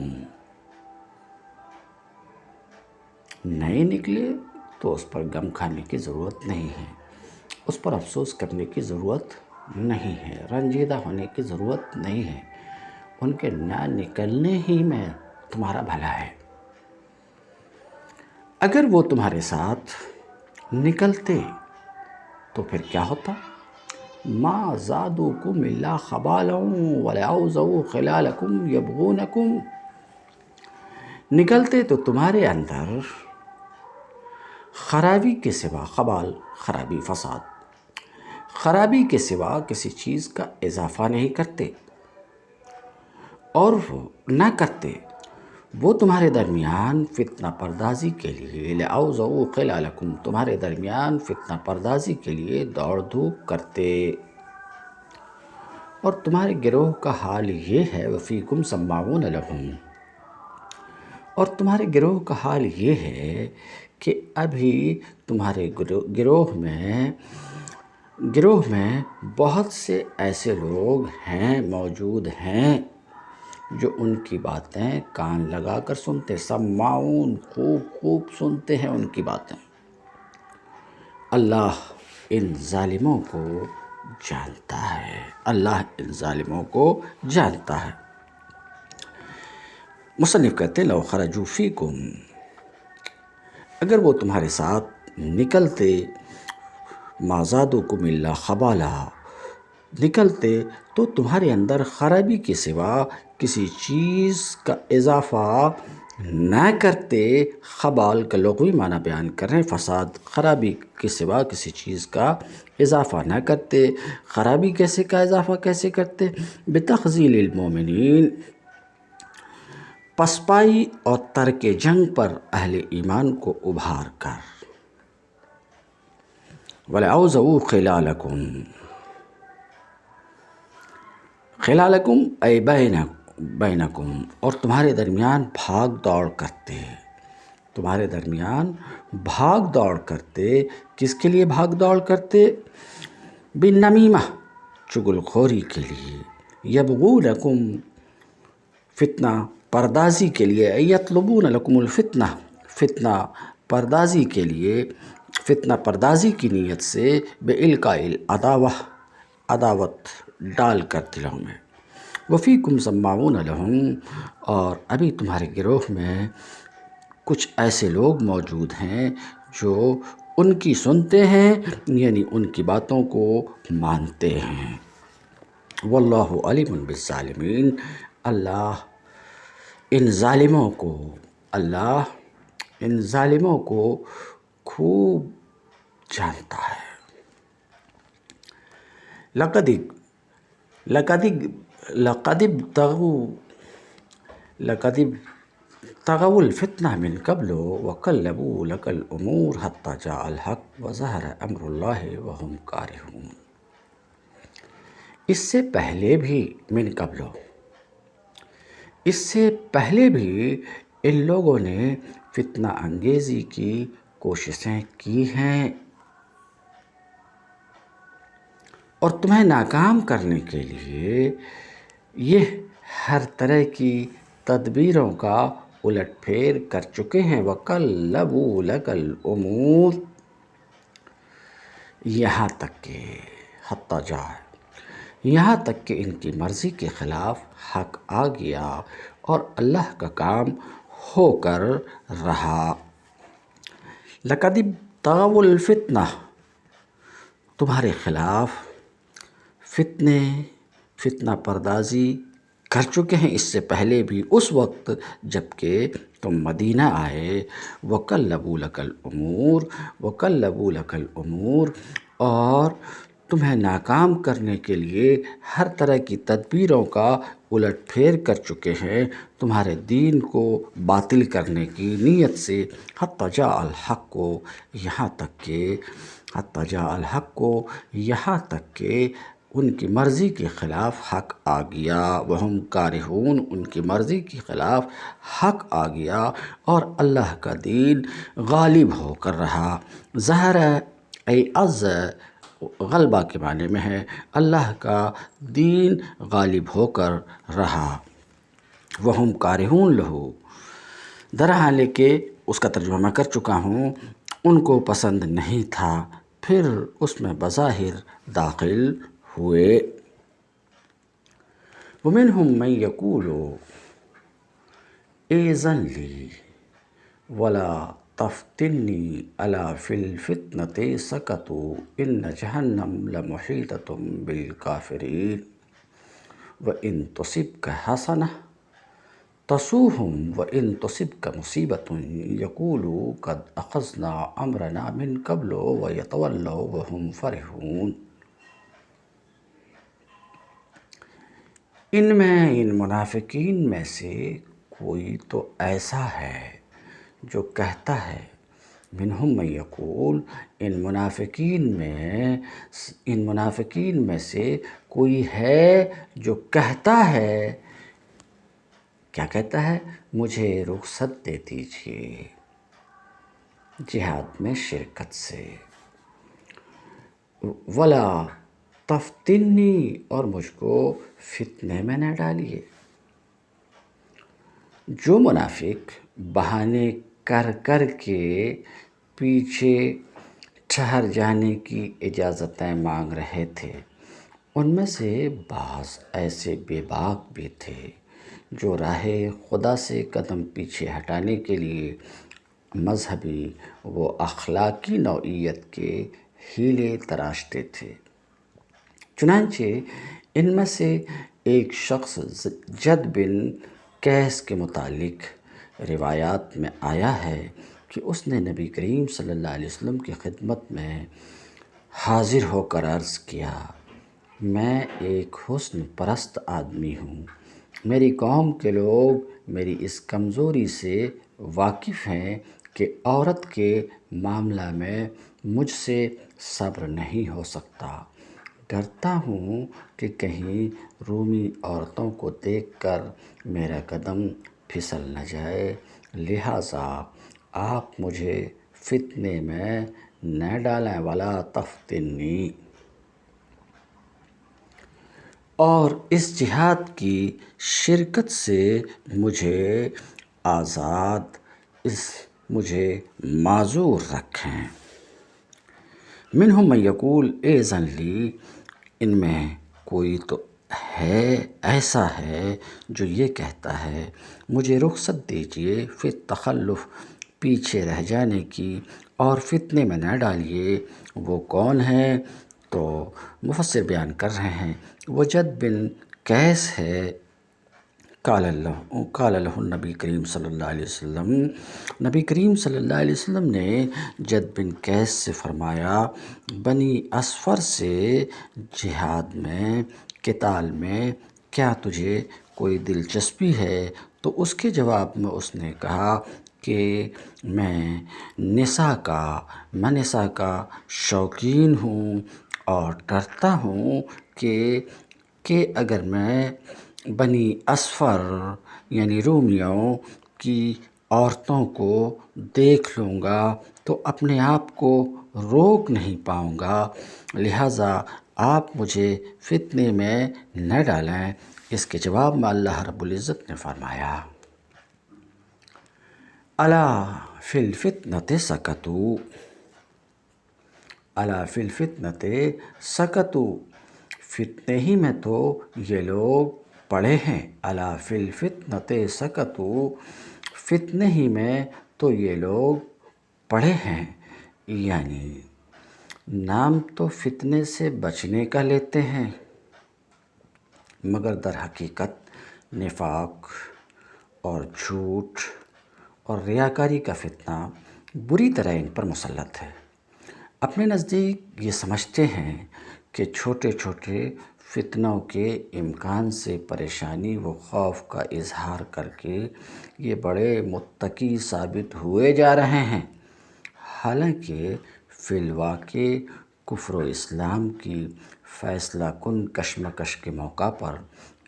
S1: نہیں نکلے تو اس پر غم کھانے کی ضرورت نہیں ہے، اس پر افسوس کرنے کی ضرورت نہیں ہے، رنجیدہ ہونے کی ضرورت نہیں ہے، ان کے نہ نکلنے ہی میں تمہارا بھلا ہے۔ اگر وہ تمہارے ساتھ نکلتے تو پھر کیا ہوتا؟ ما زادوکم الا خبالا ولأوضعوا خلالکم یبغونکم، نکلتے تو تمہارے اندر خرابی کے سوا، خبال خرابی، فساد، خرابی کے سوا کسی چیز کا اضافہ نہیں کرتے، اور وہ نہ کرتے، وہ تمہارے درمیان فتنہ پردازی کے لیے، لأوضعوا خلالکم، تمہارے درمیان فتنہ پردازی کے لیے دوڑ دھوپ کرتے۔ اور تمہارے گروہ کا حال یہ ہے، وفیکم سماعون لہم، اور تمہارے گروہ کا حال یہ ہے کہ ابھی تمہارے گروہ میں بہت سے ایسے لوگ ہیں، موجود ہیں، جو ان کی باتیں کان لگا کر سنتے، سماعون، خوب سنتے ہیں ان کی باتیں۔ اللہ ان ظالموں کو جانتا ہے، اللہ ان ظالموں کو جانتا ہے۔ مصنف کہتے ہیں لو خرجوا فیکم، اگر وہ تمہارے ساتھ نکلتے، ما زادوکم الا خبالا، نکلتے تو تمہارے اندر خرابی کے سوا کسی چیز کا اضافہ نہ کرتے۔ خبال کا لغوی معنی بیان کر رہے ہیں، فساد، خرابی کے سوا کسی چیز کا اضافہ نہ کرتے۔ خرابی کا اضافہ کیسے کرتے؟ بتخذیل المومنین، پسپائی اور ترک جنگ پر اہل ایمان کو ابھار کر۔ وَلَأَوْضَعُوا خِلَالَكُمْ، خلالکم اے بینکم، اور تمہارے درمیان بھاگ دوڑ کرتے، تمہارے درمیان بھاگ دوڑ کرتے۔ کس کے لیے بھاگ دوڑ کرتے؟ بالنمیمہ، چغل خوری کے لیے، یبغونکم، فتنہ پردازی کے لیے، یطلبون لکم الفتنہ، فتنہ پردازی کے لیے، فتنہ پردازی کی نیت سے، بإلقاء العداوہ، عداوت ڈال کر دلوں میں، وفیکم سماعون لہم، اور ابھی تمہارے گروہ میں کچھ ایسے لوگ موجود ہیں جو ان کی سنتے ہیں، یعنی ان کی باتوں کو مانتے ہیں۔ واللہ علیم بالظالمین، اللہ ان ظالموں کو خوب جانتا ہے۔ لقد ابتغوا طغوا الفتنة من قبل وقلبوا لك الأمور حتى جاء الحق وظهر أمر الله وهم كارهون۔ اس سے پہلے بھی من قبل، اس سے پہلے بھی ان لوگوں نے فتنہ انگیزی کی کوششیں کی ہیں، اور تمہیں ناکام کرنے کے لیے یہ ہر طرح کی تدبیروں کا الٹ پھیر کر چکے ہیں۔ وَقَلَّبُوا لَكَ الْأُمُورَ، یہاں تک کہ حتیٰ جائے، یہاں تک کہ ان کی مرضی کے خلاف حق آ گیا اور اللہ کا کام ہو کر رہا۔ لَقَدِ ابْتَغَوُا الْفِتْنَةَ، تمہارے خلاف فتنہ پردازی کر چکے ہیں اس سے پہلے بھی، اس وقت جب کہ تم مدینہ آئے۔ وَقَلَّبُوا لَكَ الْأُمُورَ، وَقَلَّبُوا لَكَ الْأُمُورَ، اور تمہیں ناکام کرنے کے لیے ہر طرح کی تدبیروں کا الٹ پھیر کر چکے ہیں، تمہارے دین کو باطل کرنے کی نیت سے۔ حتیٰ جاء الحق، یہاں تک کہ حتیٰ جاء الحق، یہاں تک کہ ان کی مرضی کے خلاف حق آ گیا۔ وہم کارہون، ان کی مرضی کے خلاف حق آ گیا اور اللہ کا دین غالب ہو کر رہا۔ ظہر ای عز، غلبہ کے معنی میں ہے، اللہ کا دین غالب ہو کر رہا۔ وہم کارہون لہو، درحالے کہ اس کا ترجمہ میں کر چکا ہوں، ان کو پسند نہیں تھا، پھر اس میں بظاہر داخل ہوئے۔ وَمِنْهُمْ مَنْ يَقُولُ ائذن لِّی وَلَا تَفْتِنِّی أَلَا فِی الْفِتْنَةِ سَقَطُوا إِنَّ جَہَنَّمَ لَمُحِیطَةٌ بِالْکَافِرِینَ وَإِن تُصِبْکَ حَسَنَةٌ تَسُؤْهُمْ وَإِن تُصِبْکَ مُصِیبَةٌ یَقُولُوا قَدْ أَخَذْنَا أَمْرَنَا مِن قَبْلُ وَیَتَوَلَّوْا وَهُمْ فَرِحُونَ۔ ان منافقین میں سے کوئی تو ایسا ہے جو کہتا ہے، منہم من یقول، ان منافقین میں سے کوئی ہے جو کہتا ہے، کیا کہتا ہے؟ مجھے رخصت دے دیجیے جہاد میں شرکت سے، ولا تفتنی، اور مجھ کو فتنے میں نہ ڈالیے۔ جو منافق بہانے کر کر کے پیچھے ٹھہر جانے کی اجازتیں مانگ رہے تھے، ان میں سے بعض ایسے بے باک بھی تھے جو راہ خدا سے قدم پیچھے ہٹانے کے لیے مذہبی و اخلاقی نوعیت کے ہیلے تراشتے تھے۔ چنانچہ ان میں سے ایک شخص جد بن قیس کے متعلق روایات میں آیا ہے کہ اس نے نبی کریم صلی اللہ علیہ وسلم کی خدمت میں حاضر ہو کر عرض کیا، میں ایک حسن پرست آدمی ہوں، میری قوم کے لوگ میری اس کمزوری سے واقف ہیں کہ عورت کے معاملہ میں مجھ سے صبر نہیں ہو سکتا، ڈرتا ہوں کہ کہیں رومی عورتوں کو دیکھ کر میرا قدم پھسل نہ جائے، لہٰذا آپ مجھے فتنے میں نہ ڈالیں، ولا تفتنی، اور اس جہاد کی شرکت سے مجھے مجھے معذور رکھیں۔ منہم من یقول ائذن لی، ان میں کوئی تو ایسا ہے جو یہ کہتا ہے، مجھے رخصت دیجیے فی التخلف، پیچھے رہ جانے کی، اور فتنے میں نہ ڈالیے۔ وہ کون ہے؟ تو مفسر بیان کر رہے ہیں، وہ جد بن قیس ہے۔ قال لہ النبی کریم صلی اللہ علیہ وسلم، نبی کریم صلی اللہ علیہ وسلم نے جد بن قیس سے فرمایا، بنی اصفر سے جہاد میں، قتال میں کیا تجھے کوئی دلچسپی ہے؟ تو اس کے جواب میں اس نے کہا کہ میں نساء کا شوقین ہوں اور ڈرتا ہوں کہ اگر میں بنی اصفر یعنی رومیوں کی عورتوں کو دیکھ لوں گا تو اپنے آپ کو روک نہیں پاؤں گا، لہٰذا آپ مجھے فتنے میں نہ ڈالیں۔ اس کے جواب میں اللہ رب العزت نے فرمایا الا فی الفتنۃ سکتوا، الا فی الفتنۃ سکتوا، فتنے ہی میں تو یہ لوگ پڑے ہیں۔ الا فی الفتنۃ سکتوا، فتنے ہی میں تو یہ لوگ پڑے ہیں، یعنی نام تو فتنے سے بچنے کا لیتے ہیں مگر در حقیقت نفاق اور جھوٹ اور ریاکاری کا فتنہ بری طرح ان پر مسلط ہے۔ اپنے نزدیک یہ سمجھتے ہیں کہ چھوٹے چھوٹے فتنوں کے امکان سے پریشانی و خوف کا اظہار کر کے یہ بڑے متقی ثابت ہوئے جا رہے ہیں، حالانکہ فی الواقع کفر و اسلام کی فیصلہ کن کشمکش کے موقع پر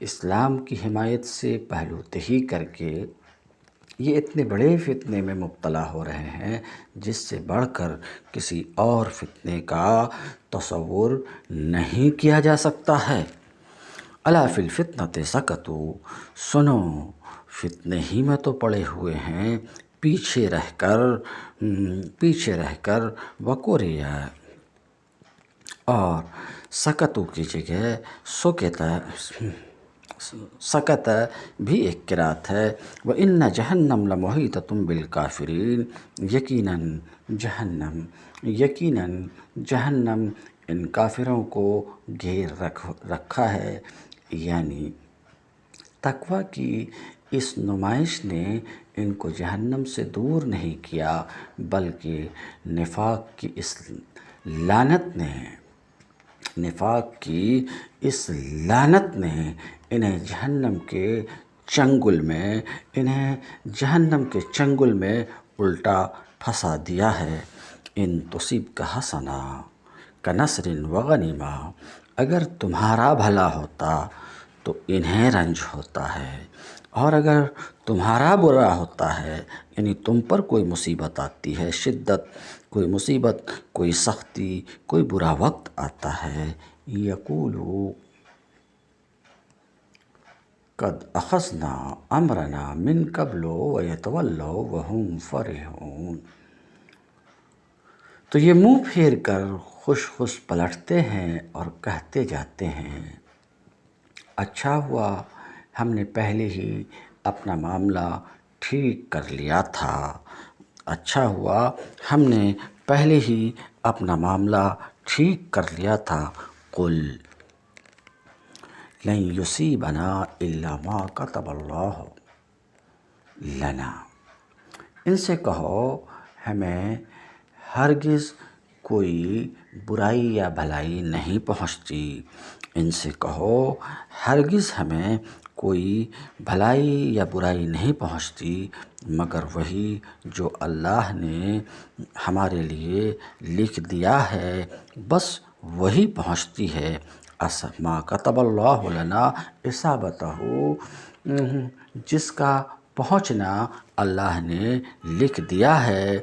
S1: اسلام کی حمایت سے پہلو تہی کر کے یہ اتنے بڑے فتنے میں مبتلا ہو رہے ہیں جس سے بڑھ کر کسی اور فتنے کا تصور نہیں کیا جا سکتا ہے۔ الا فی الفتنۃ سکتوا، سنو فتنے ہی میں تو پڑے ہوئے ہیں، پیچھے رہ کر وقوریا، اور سکتو کی جگہ سکت بھی ایک قرأت ہے۔ وَإِنَّ جَهَنَّمَ لَمُحِيطَةٌ بِالْكَافِرِينَ، یقیناً جہنم ان کافروں کو گھیر رکھا ہے، یعنی تقویٰ کی اس نمائش نے ان کو جہنم سے دور نہیں کیا بلکہ نفاق کی اس لعنت نے انہیں جہنم کے چنگل میں الٹا پھنسا دیا ہے۔ ان تصیبک حسنہ کنصر وغنیمہ، اگر تمہارا بھلا ہوتا تو انہیں رنج ہوتا ہے، اور اگر تمہارا برا ہوتا ہے یعنی تم پر کوئی مصیبت آتی ہے، شدت، کوئی مصیبت، کوئی سختی، کوئی برا وقت آتا ہے، یقولوا قد اخذنا امرنا من قبل ویتولوا وهم فرحون، تو یہ منہ پھیر کر خوش پلٹتے ہیں اور کہتے جاتے ہیں اچھا ہوا ہم نے پہلے ہی اپنا معاملہ ٹھیک کر لیا تھا، اچھا ہوا ہم نے پہلے ہی اپنا معاملہ ٹھیک کر لیا تھا۔ قل لن یصیبنا الا ما کتب اللہ لنا، ان سے کہو ہمیں ہرگز کوئی برائی یا بھلائی نہیں پہنچتی، ان سے کہو ہرگز ہمیں کوئی بھلائی یا برائی نہیں پہنچتی مگر وہی جو اللہ نے ہمارے لیے لکھ دیا ہے، بس وہی پہنچتی ہے۔ ما کتب اللہ لنا اصابتہ، جس کا پہنچنا اللہ نے لکھ دیا ہے،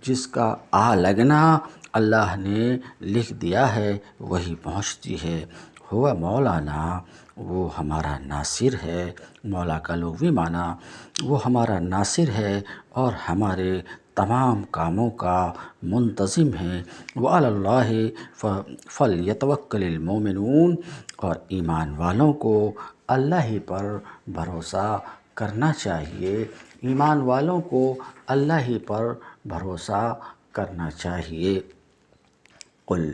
S1: جس کا آ لگنا اللہ نے لکھ دیا ہے وہی پہنچتی ہے۔ ہوا مولانا، وہ ہمارا ناصر ہے، مولا کا لغوی معنی وہ ہمارا ناصر ہے اور ہمارے تمام کاموں کا منتظم ہے۔ وعلی اللہ فلیتوکل المؤمنون، اور ایمان والوں کو اللہ ہی پر بھروسہ کرنا چاہیے، ایمان والوں کو اللہ ہی پر بھروسہ کرنا چاہیے۔ قل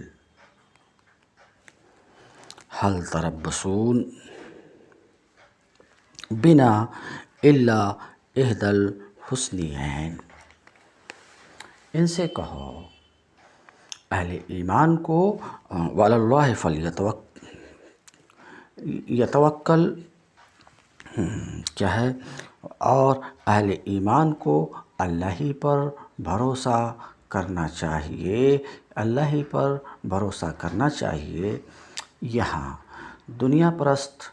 S1: هل تربصون بنا الا احدی الحسنیین، ان سے کہو اہل ایمان کو وعلی اللہ فلیتوکل کیا ہے، اور اہل ایمان کو اللہ ہی پر بھروسہ کرنا چاہیے، اللہ ہی پر بھروسہ کرنا چاہیے۔ یہاں دنیا پرست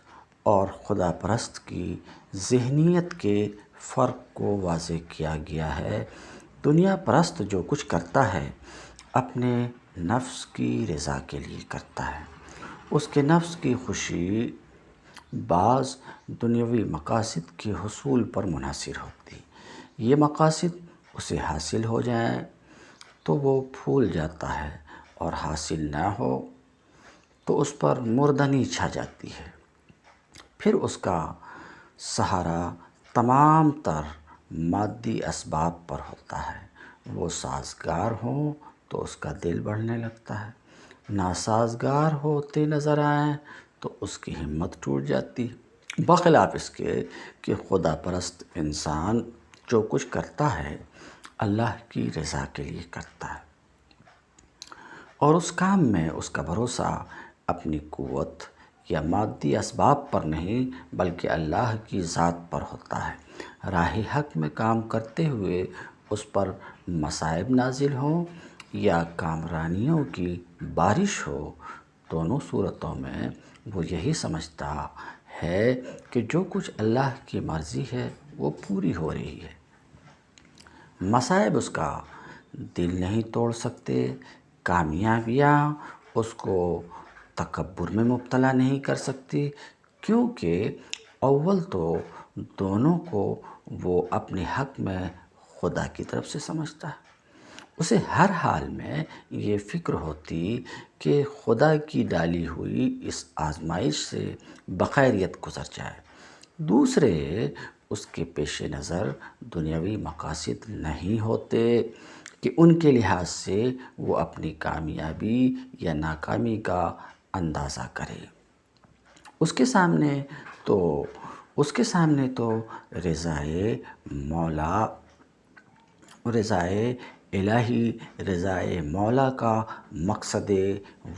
S1: اور خدا پرست کی ذہنیت کے فرق کو واضح کیا گیا ہے۔ دنیا پرست جو کچھ کرتا ہے اپنے نفس کی رضا کے لیے کرتا ہے، اس کے نفس کی خوشی بعض دنیاوی مقاصد کے حصول پر منحصر ہوتی۔ یہ مقاصد اسے حاصل ہو جائیں تو وہ پھول جاتا ہے، اور حاصل نہ ہو تو اس پر مردنی چھا جاتی ہے۔ پھر اس کا سہارا تمام تر مادی اسباب پر ہوتا ہے۔ وہ سازگار ہوں تو اس کا دل بڑھنے لگتا ہے، ناسازگار ہوتے نظر آئیں تو اس کی ہمت ٹوٹ جاتی ہے، بخلاف اس کے کہ خدا پرست انسان جو کچھ کرتا ہے اللہ کی رضا کے لیے کرتا ہے، اور اس کام میں اس کا بھروسہ اپنی قوت یا مادی اسباب پر نہیں بلکہ اللہ کی ذات پر ہوتا ہے۔ راہ حق میں کام کرتے ہوئے اس پر مصائب نازل ہوں یا کامرانیوں کی بارش ہو، دونوں صورتوں میں وہ یہی سمجھتا ہے کہ جو کچھ اللہ کی مرضی ہے وہ پوری ہو رہی ہے۔ مصائب اس کا دل نہیں توڑ سکتے، کامیابیاں اس کو تکبر میں مبتلا نہیں کر سکتی، کیونکہ اول تو دونوں کو وہ اپنے حق میں خدا کی طرف سے سمجھتا ہے۔ اسے ہر حال میں یہ فکر ہوتی کہ خدا کی ڈالی ہوئی اس آزمائش سے بخیریت گزر جائے۔ دوسرے اس کے پیش نظر دنیاوی مقاصد نہیں ہوتے کہ ان کے لحاظ سے وہ اپنی کامیابی یا ناکامی کا اندازہ کرے۔ اس کے سامنے تو رضائے مولا، رضائے الہی، رضائے مولا کا مقصد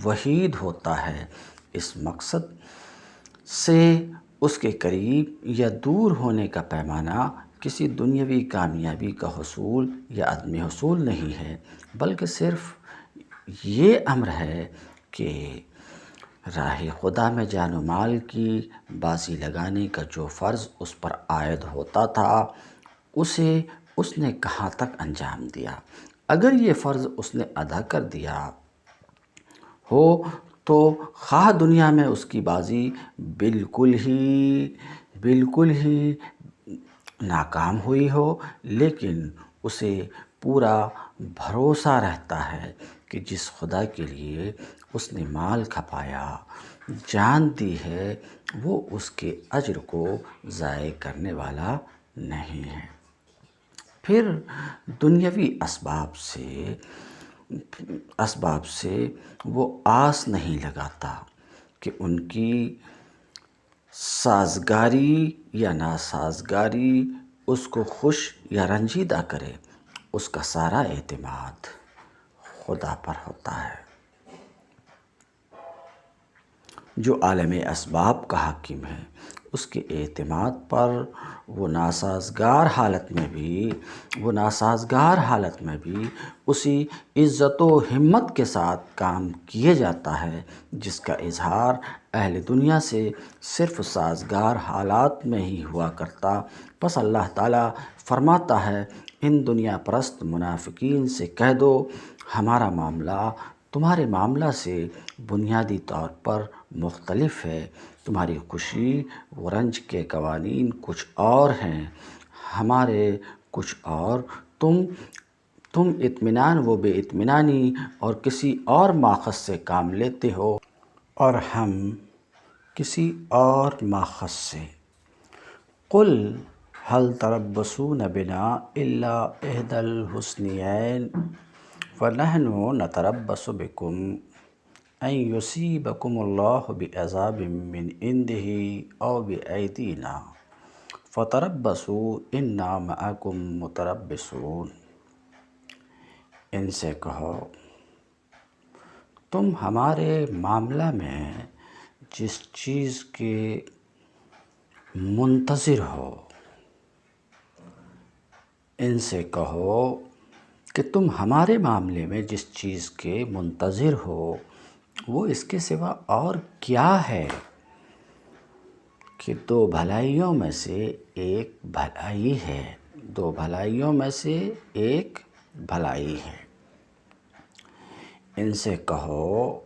S1: وحید ہوتا ہے۔ اس مقصد سے اس کے قریب یا دور ہونے کا پیمانہ کسی دنیاوی کامیابی کا حصول یا عدم حصول نہیں ہے، بلکہ صرف یہ امر ہے کہ راہ خدا میں جان و مال کی بازی لگانے کا جو فرض اس پر عائد ہوتا تھا اسے اس نے کہاں تک انجام دیا۔ اگر یہ فرض اس نے ادا کر دیا ہو تو خواہ دنیا میں اس کی بازی بالکل ہی ناکام ہوئی ہو، لیکن اسے پورا بھروسہ رہتا ہے کہ جس خدا کے لیے اس نے مال کھپایا، جان دی ہے، وہ اس کے اجر کو ضائع کرنے والا نہیں ہے۔ پھر دنیاوی اسباب سے وہ آس نہیں لگاتا کہ ان کی سازگاری یا ناسازگاری اس کو خوش یا رنجیدہ کرے۔ اس کا سارا اعتماد خدا پر ہوتا ہے، جو عالم اسباب کا حاکم ہے۔ اس کے اعتماد پر وہ ناسازگار حالت میں بھی اسی عزت و ہمت کے ساتھ کام کیے جاتا ہے جس کا اظہار اہل دنیا سے صرف سازگار حالات میں ہی ہوا کرتا۔ پس اللہ تعالیٰ فرماتا ہے، ان دنیا پرست منافقین سے کہہ دو، ہمارا معاملہ تمہارے معاملہ سے بنیادی طور پر مختلف ہے۔ تمہاری خوشی و رنج کے قوانین کچھ اور ہیں، ہمارے کچھ اور۔ تم اطمینان و بے اطمینانی اور کسی اور ماخذ سے کام لیتے ہو، اور ہم کسی اور ماخذ سے۔ قل هل تربصون بنا الا احدی الحسنیین فنحن نتربص بکم ان یصیبکم اللہ بعذاب من عنده او بایدینا فتربصوا انا معکم متربصون۔ ان سے کہو، تم ہمارے معاملہ میں جس چیز کے منتظر ہو ان سے کہو کہ تم ہمارے معاملے میں جس چیز کے منتظر ہو وہ اس کے سوا اور کیا ہے کہ دو بھلائیوں میں سے ایک بھلائی ہے، دو بھلائیوں میں سے ایک بھلائی ہے۔ ان سے کہو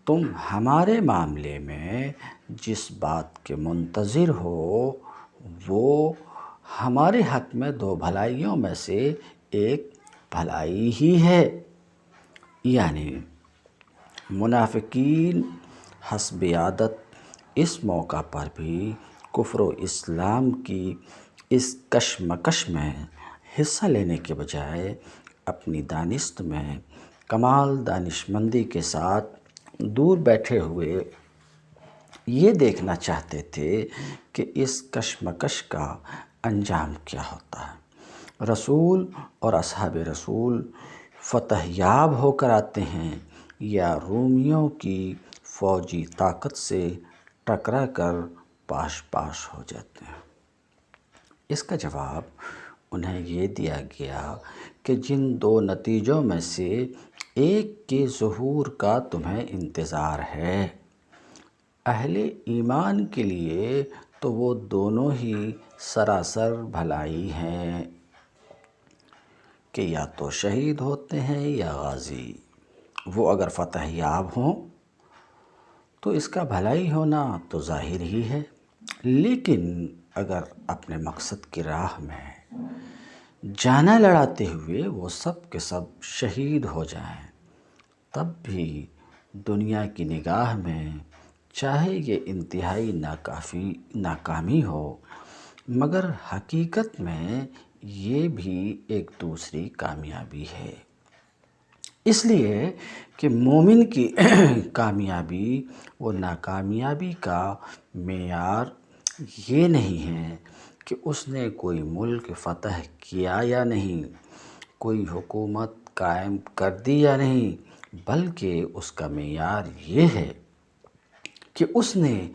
S1: تم ہمارے معاملے میں جس بات کے منتظر ہو وہ ہمارے حق میں دو بھلائیوں میں سے ایک بھلائی ہی ہے۔ یعنی منافقین حسب عادت اس موقع پر بھی کفر و اسلام کی اس کشمکش میں حصہ لینے کے بجائے اپنی دانست میں کمال دانشمندی کے ساتھ دور بیٹھے ہوئے یہ دیکھنا چاہتے تھے کہ اس کشمکش کا انجام کیا ہوتا ہے۔ رسول اور اصحاب رسول فتح یاب ہو کر آتے ہیں یا رومیوں کی فوجی طاقت سے ٹکرا کر پاش پاش ہو جاتے ہیں۔ اس کا جواب انہیں یہ دیا گیا کہ جن دو نتیجوں میں سے ایک کے ظہور کا تمہیں انتظار ہے، اہل ایمان کے لیے تو وہ دونوں ہی سراسر بھلائی ہیں کہ یا تو شہید ہوتے ہیں یا غازی۔ وہ اگر فتح یاب ہوں تو اس کا بھلائی ہونا تو ظاہر ہی ہے، لیکن اگر اپنے مقصد کی راہ میں جانا لڑاتے ہوئے وہ سب کے سب شہید ہو جائیں تب بھی دنیا کی نگاہ میں چاہے یہ انتہائی ناکامی ہو مگر حقیقت میں یہ بھی ایک دوسری کامیابی ہے۔ اس لیے کہ مومن کی کامیابی و ناکامیابی کا معیار یہ نہیں ہے کہ اس نے کوئی ملک فتح کیا یا نہیں، کوئی حکومت قائم کر دی یا نہیں، بلکہ اس کا معیار یہ ہے کہ اس نے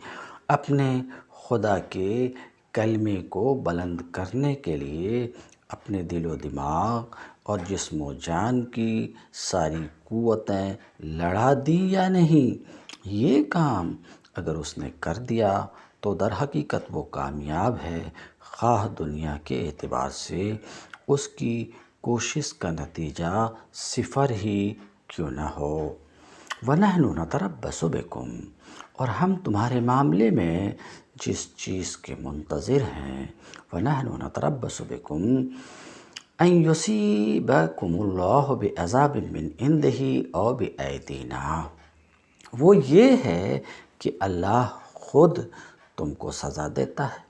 S1: اپنے خدا کے کلمے کو بلند کرنے کے لیے اپنے دل و دماغ اور جسم و جان کی ساری قوتیں لڑا دی یا نہیں۔ یہ کام اگر اس نے کر دیا تو در حقیقت وہ کامیاب ہے، خواہ دنیا کے اعتبار سے اس کی کوشش کا نتیجہ صفر ہی کیوں نہ ہو۔ وَنَحْنُ نَتَرَبَّصُ بِكُمْ، اور ہم تمہارے معاملے میں جس چیز کے منتظر ہیں، وَنَحْنُ نَتَرَبَّصُ بِكُمْ أَن يُصِيبَكُمُ اللَّهُ بِعَذَابٍ مِّنْ عِندِهِ أَوْ بِأَيْدِينَا، وہ یہ ہے کہ اللہ خود تم کو سزا دیتا ہے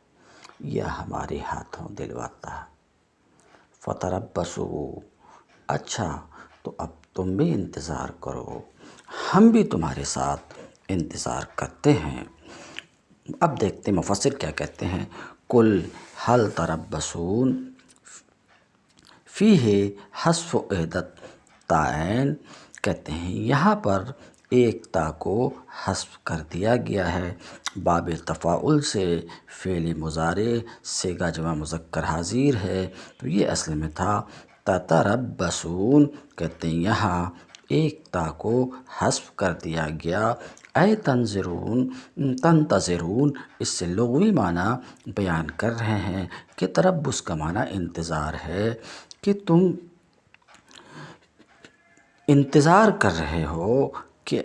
S1: یا ہمارے ہاتھوں دلواتا ہے۔ فَتَرَبَّصُوا، اچھا تو اب تم بھی انتظار کرو، ہم بھی تمہارے ساتھ انتظار کرتے ہیں۔ اب دیکھتے ہیں مفسر کیا کہتے ہیں۔ قُلْ هَلْ تَرَبَّصُونَ فِيهِ حذف عہدت تائین، کہتے ہیں یہاں پر ایک تا کو حذف کر دیا گیا ہے، باب تفاعل سے فعل مضارع صیغہ جمع مذکر حاضر ہے، تو یہ اصل میں تھا تتربصون، کہتے ہیں یہاں ایک تا کو حذف کر دیا گیا، اے تنتظرون، اس سے لغوی معنی بیان کر رہے ہیں کہ تربص کا معنی انتظار ہے، کہ تم انتظار کر رہے ہو کہ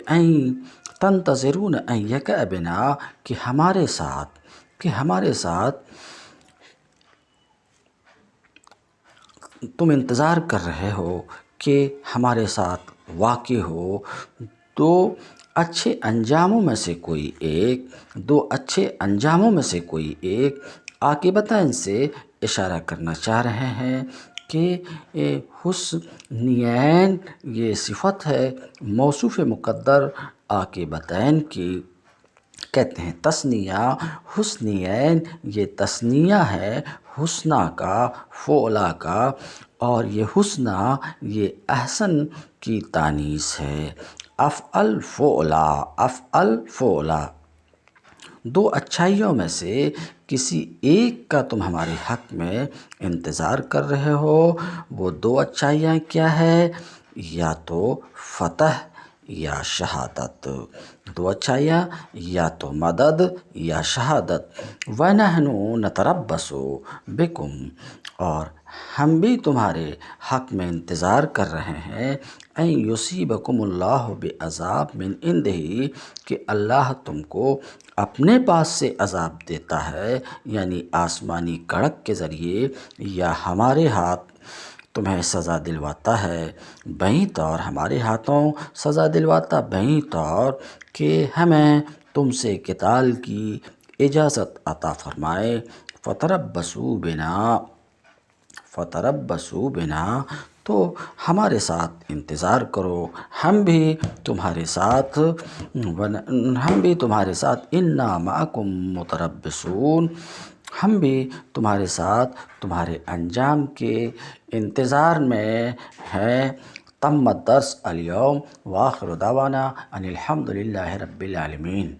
S1: تنتظرون ان یقع بنا، کہ ہمارے ساتھ تم انتظار کر رہے ہو کہ ہمارے ساتھ واقع ہو دو اچھے انجاموں میں سے کوئی ایک، عاقبتاً سے اشارہ کرنا چاہ رہے ہیں کہ حسنیین یہ صفت ہے موصوف مقدر عاقبتین کی، کہتے ہیں تثنیہ حسنیین یہ تثنیہ ہے حسنہ کا، فعلا کا، اور یہ حسنہ یہ احسن کی تانیث ہے، افعل فعلا، دو اچھائیوں میں سے کسی ایک کا تم ہمارے حق میں انتظار کر رہے ہو، وہ دو اچھائیاں کیا ہے؟ یا تو فتح یا شہادت، دو اچھائیاں یا تو مدد یا شہادت۔ وَنَحْنُ نَتَرَبَّصُ بِكُمْ، اور ہم بھی تمہارے حق میں انتظار کر رہے ہیں، اَن يُصِيبَكُمُ اللَّهُ بِعَذَابٍ مِّنْ عِندِهِ، کہ اللہ تم کو اپنے پاس سے عذاب دیتا ہے، یعنی آسمانی کڑک کے ذریعے، یا ہمارے ہاتھ تمہیں سزا دلواتا ہے بہیں طور، ہمارے ہاتھوں سزا دلواتا بہیں طور کہ ہمیں تم سے قتال کی اجازت عطا فرمائے۔ فتربصوا بنا، تو ہمارے ساتھ انتظار کرو، ہم بھی تمہارے ساتھ انا معکم متربصون، ہم بھی تمہارے ساتھ تمہارے انجام کے انتظار میں ہیں۔ تم الدرس اليوم، وآخر دعوانا ان الحمد للہ رب العالمین۔